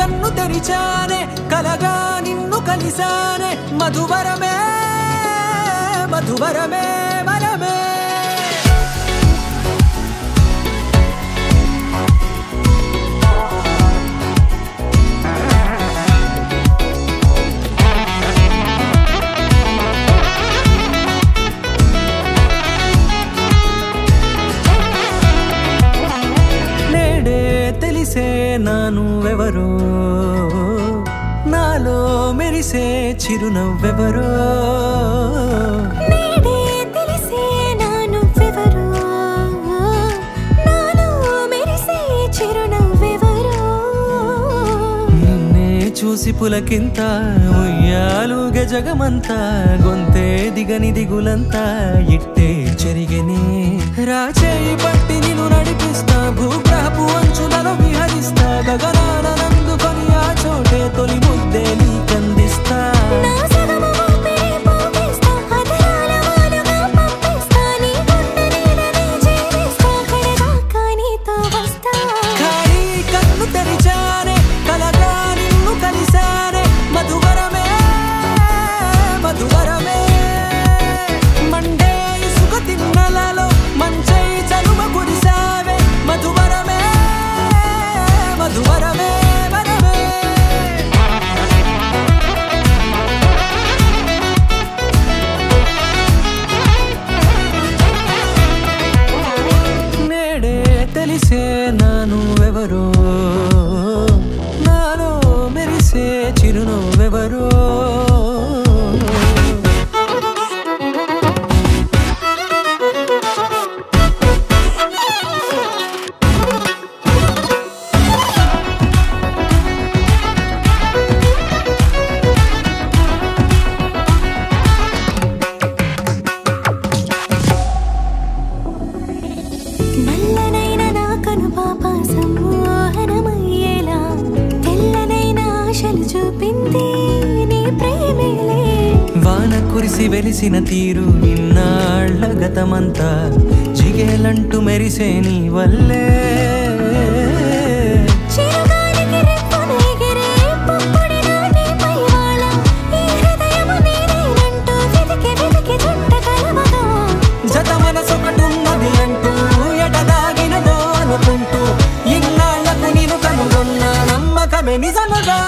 కన్ను తెరిచానే కలగా నిన్ను కలిసానే మధువరమే మధువరమే వరమే తెలిసే నానువెవరో నాలో మెరిసే చిరునవ్వెవరో నేడే తెలిసే నానువెవరో నాలో మెరిసే చిరునవ్వెవరో నిన్నే చూసి పులకింత ఉయ్యాలుగే జగమంతా గొంతే దిగని దిగులంతా ఇట్టే చెరిగెనే రాచేయి పట్టి నిన్ను నడిపిస్తా భూగ్రహపు అంచులలో విహరిస్తా గగనాన నందుకొని ఆ చోటే తొలి ముద్దే నీకందిస్తా నా సగము ఊపిరి పోగిస్తా అధరాల వాలుగా పంపిస్తా నీ గుండె నీడనే చేరిస్తా కడదాకా నీతో వస్తా ఖాళీ కన్ను తెరిచానే కలగా నిన్ను కలిసానే మధువరమే మధువరమే మండే ఇసుక తిన్నలలో మంచై చలువ కురిసావే మధువరమే మధువరమే వరమే నేడే తెలిసే నానువెవరో నాలో మెరిసే చిరునవ్వెవరో నల్లనైన నా కనుపాప సమ్మోహనమయ్యేలా తెల్లనైన ఆశలు చూపింది నీ ప్రేమేలే వాన కురిసి వెలిసిన తీరు ఇన్నాళ్ల గతమంతా జిగేలంటూ మెరిసే నీ వల్లే చిరుగాలికి రెప్పను ఎగిరే పుప్పొడిన నీపై వాళ ఈ హృదయము నీదేనంటూ వెతికి వెతికి జంట కలవగా జత మనసొకటున్నది అంటూ ఎడదాగినదో అనుకుంటూ ఇన్నాళ్లకు నేను కనుగొన్న నమ్మకమే నిజముగా